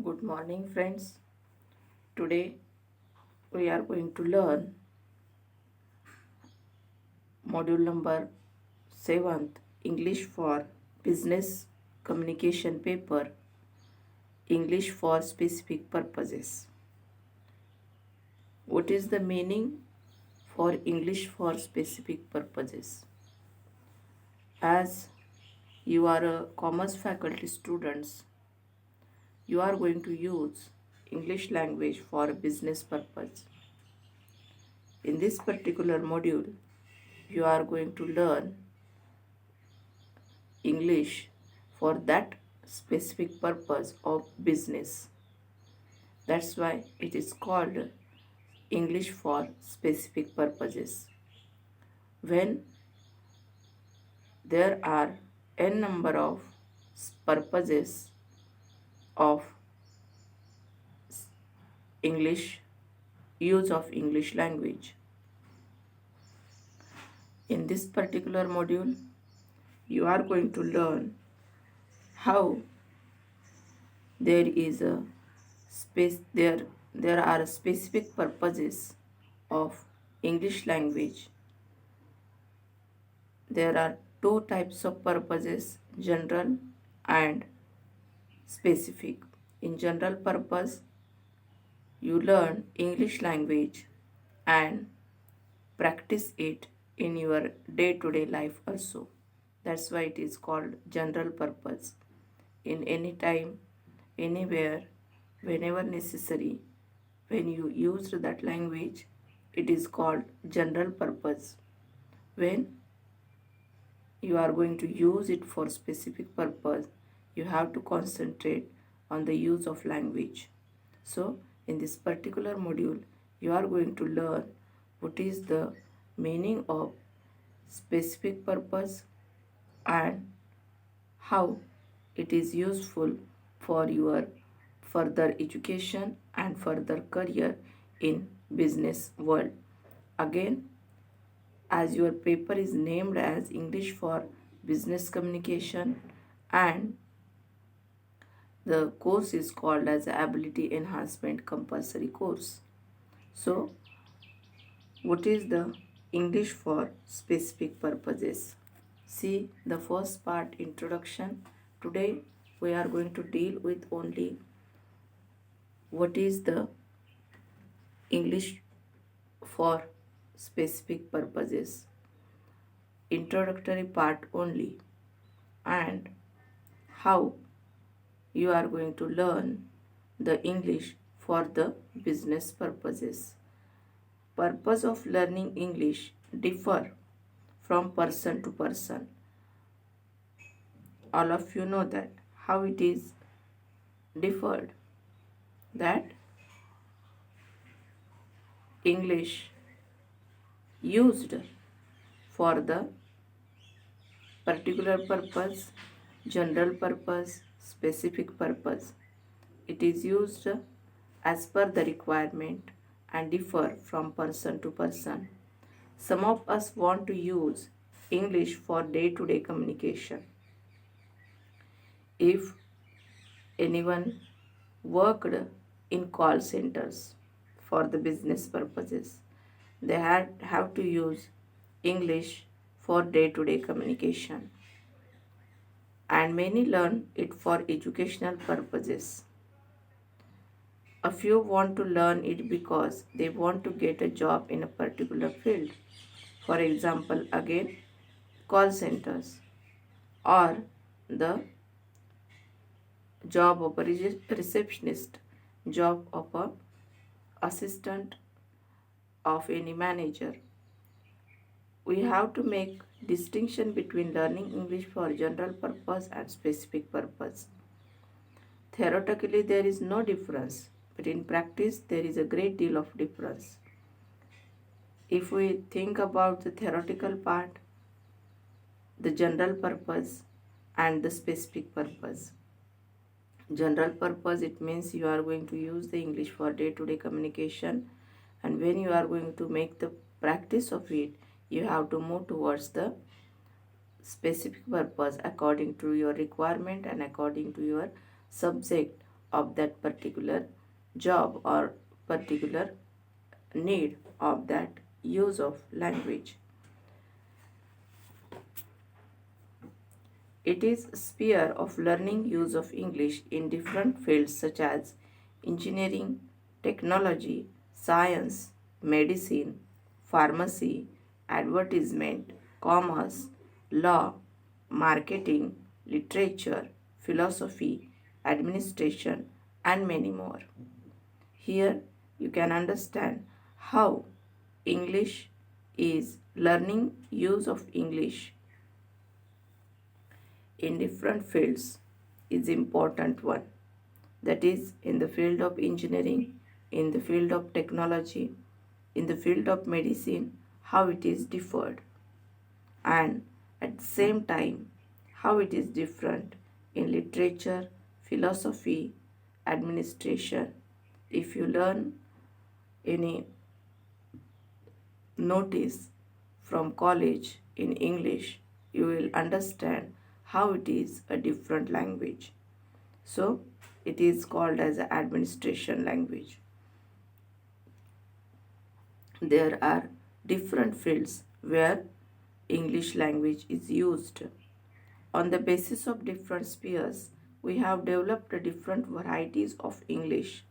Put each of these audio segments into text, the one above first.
Good morning, friends. Today we are going to learn module number 7th English for Business Communication paper, English for Specific Purposes. What is the meaning for English for specific purposes? As you are a commerce faculty students, you are going to use English language for business purpose. In this particular module, you are going to learn English for that specific purpose of business. That's why it is called English for specific purposes. When there are n number of purposes of English, use of English language. In this particular module, you are going to learn how there is a space there are specific purposes of English language. There are two types of purposes, general and specific. In general purpose, you learn English language and practice it in your day-to-day life also. That's why it is called general purpose. In any time, anywhere, whenever necessary, when you use that language, it is called general purpose. When you are going to use it for specific purpose, you have to concentrate on the use of language. So, in this particular module, you are going to learn what is the meaning of specific purpose and how it is useful for your further education and further career in business world. Again, as your paper is named as English for Business Communication and the course is called as Ability Enhancement Compulsory Course. So, what is the English for specific purposes? See the first part, introduction. Today we are going to deal with only what is the English for specific purposes. Introductory part only, and how you are going to learn the English for the business purposes. Purpose of learning English differ from person to person. All of you know that how it is differed, that English used for the particular purpose, general purpose, specific purpose. It is used as per the requirement and differ from person to person. Some of us want to use English for day-to-day communication. If anyone worked in call centers for the business purposes, they have to use English for day-to-day communication. And many learn it for educational purposes. A few want to learn it because they want to get a job in a particular field. For example, again, call centers or the job of a receptionist, job of a assistant of any manager. We have to make distinction between learning English for general purpose and specific purpose. Theoretically, there is no difference, but in practice, there is a great deal of difference. If we think about the theoretical part, the general purpose and the specific purpose. General purpose, it means you are going to use the English for day-to-day communication, and when you are going to make the practice of it, you have to move towards the specific purpose according to your requirement and according to your subject of that particular job or particular need of that use of language. It is a sphere of learning use of English in different fields such as engineering, technology, science, medicine, pharmacy, advertisement, commerce, law, marketing, literature, philosophy, administration, and many more. Here you can understand how English is learning use of English in different fields is important one, that is in the field of engineering, in the field of technology, in the field of medicine, how it is differed, and at the same time how it is different in literature, philosophy, administration. If you learn any notice from college in English, you will understand how it is a different language. So it is called as an administration language. There are different fields where English language is used. On the basis of different spheres, we have developed different varieties of English.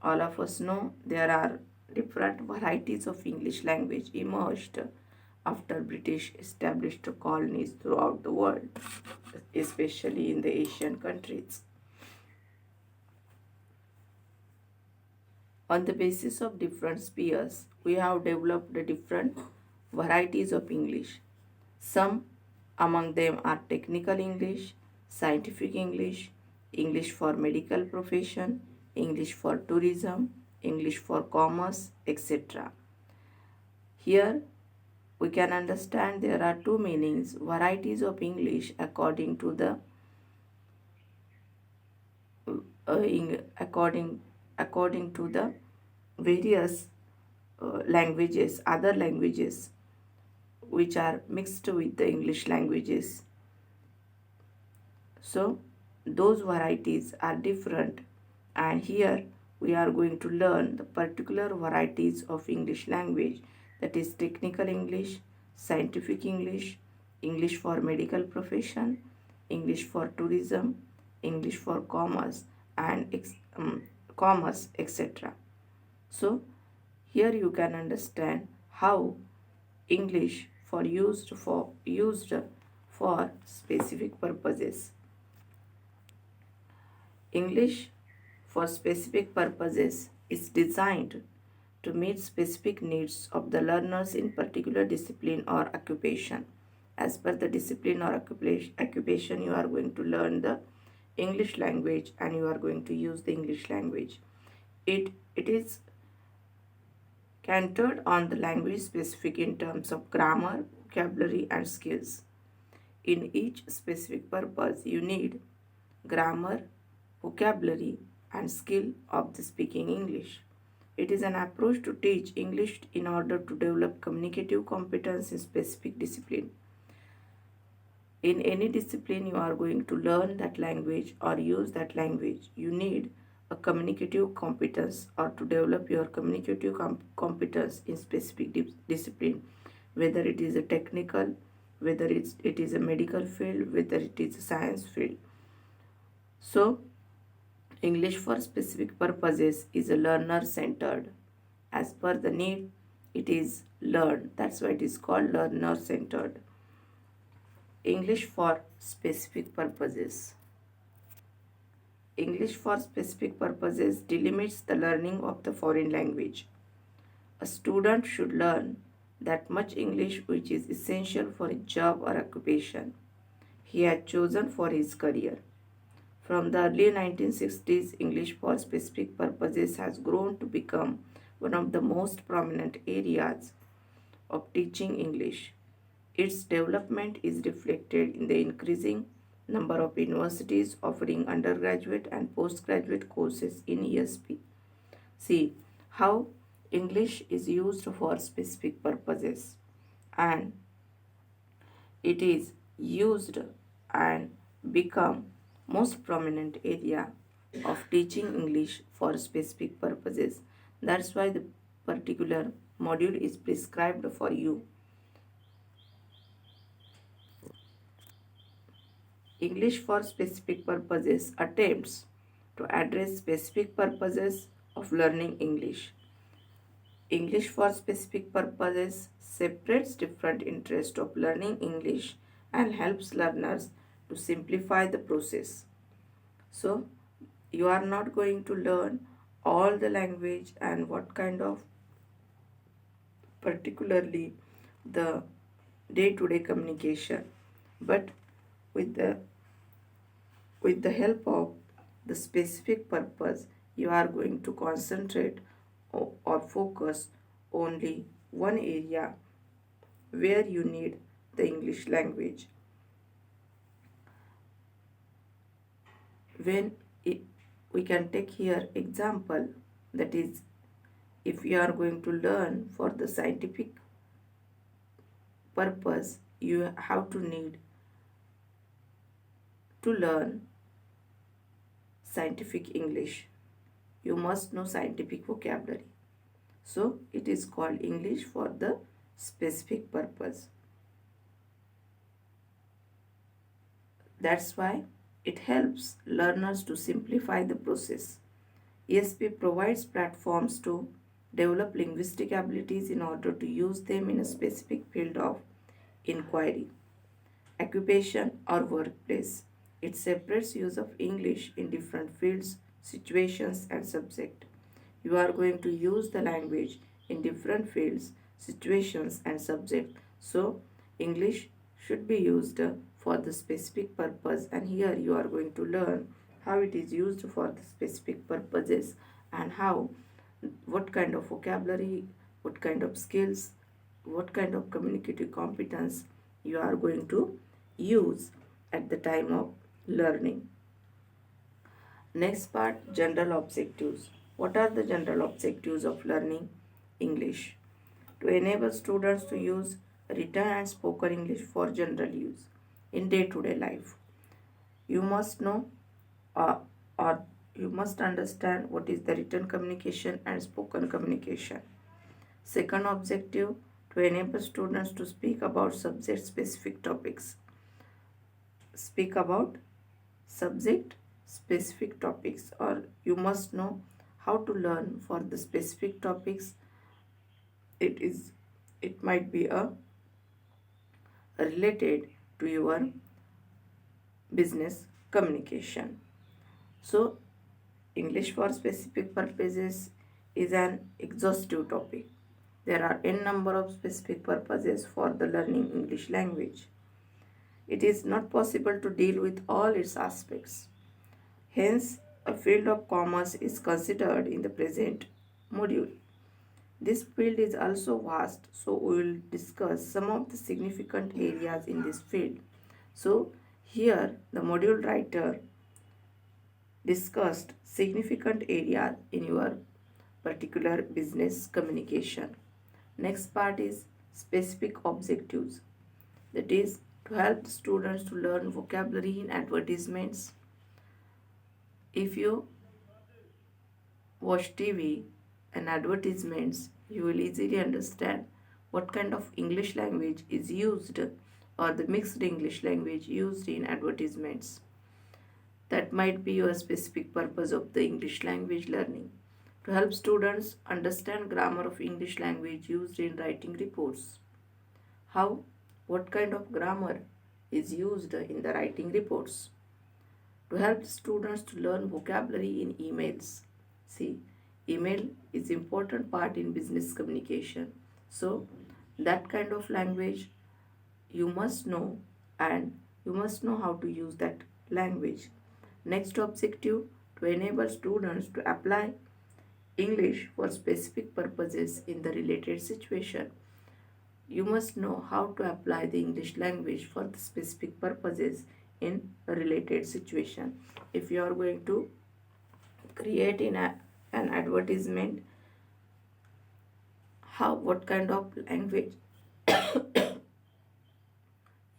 All of us know there are different varieties of English language emerged after British established colonies throughout the world, especially in the Asian countries. On the basis of different spheres, we have developed different varieties of English. Some among them are technical English, scientific English, English for medical profession, English for tourism, English for commerce, etc. Here we can understand there are two meanings, varieties of English according to the according to the various languages, other languages which are mixed with the English languages. So those varieties are different, and here we are going to learn the particular varieties of English language, that is technical English, scientific English, English for medical profession, English for tourism, English for commerce and commerce, etc. So here you can understand how English used for specific purposes. English for specific purposes is designed to meet specific needs of the learners in particular discipline or occupation. As per the discipline or occupation, you are going to learn the English language and you are going to use the English language. It is centered on the language specific in terms of grammar, vocabulary, and skills. In each specific purpose, you need grammar, vocabulary, and skill of the speaking English. It is an approach to teach English in order to develop communicative competence in specific discipline. In any discipline you are going to learn that language or use that language, you need a communicative competence or to develop your communicative competence in specific discipline, whether it is a technical, whether it is a medical field, whether it is a science field. So English for specific purposes is a learner centered. As per the need, it is learned. That's why it is called learner centered. English for specific purposes. English for specific purposes delimits the learning of the foreign language. A student should learn that much English which is essential for a job or occupation he had chosen for his career. From the early 1960s, English for specific purposes has grown to become one of the most prominent areas of teaching English. Its development is reflected in the increasing number of universities offering undergraduate and postgraduate courses in ESP. See how English is used for specific purposes, and it is used and become most prominent area of teaching English for specific purposes. That's why the particular module is prescribed for you. English for specific purposes attempts to address specific purposes of learning English. English for specific purposes separates different interests of learning English and helps learners to simplify the process. So, you are not going to learn all the language and what kind of particularly the day-to-day communication, but with the help of the specific purpose you are going to concentrate or focus only one area where you need the English language. When it, we can take here example, that is, if you are going to learn for the scientific purpose, you have to need to learn scientific English. You must know scientific vocabulary. So it is called English for the specific purpose. That's why it helps learners to simplify the process. ESP provides platforms to develop linguistic abilities in order to use them in a specific field of inquiry, occupation, or workplace. It separates use of English in different fields, situations, and subject. You are going to use the language in different fields, situations, and subject. So, English should be used for the specific purpose, and here you are going to learn how it is used for the specific purposes and how, what kind of vocabulary, what kind of skills, what kind of communicative competence you are going to use at the time of learning. Next part, general objectives. What are the general objectives of learning English? To enable students to use written and spoken English for general use in day-to-day life. You must know or you must understand what is the written communication and spoken communication. Second objective, to enable students to speak about subject specific topics. Speak about subject specific topics, or you must know how to learn for the specific topics. It might be a related to your business communication. So English for specific purposes is an exhaustive topic. There are n number of specific purposes for the learning English language. It is not possible to deal with all its aspects. Hence, a field of commerce is considered in the present module. This field is also vast, so we will discuss some of the significant areas in this field. So, here the module writer discussed significant areas in your particular business communication. Next part is specific objectives. That is to help the students to learn vocabulary in advertisements. If you watch TV and advertisements, you will easily understand what kind of English language is used or the mixed English language used in advertisements. That might be your specific purpose of the English language learning. To help students understand grammar of English language used in writing reports. How, what kind of grammar is used in the writing reports. To help students to learn vocabulary in emails. See, email is important part in business communication. So, that kind of language you must know, and you must know how to use that language. Next objective, to enable students to apply English for specific purposes in the related situation. You must know how to apply the English language for the specific purposes in a related situation. If you are going to create an advertisement, what kind of language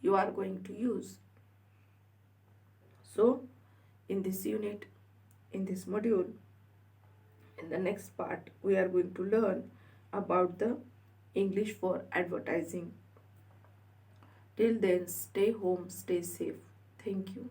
you are going to use. So in this unit In this module, in the next part, we are going to learn about the English for advertising. Till then, stay home, stay safe. Thank you.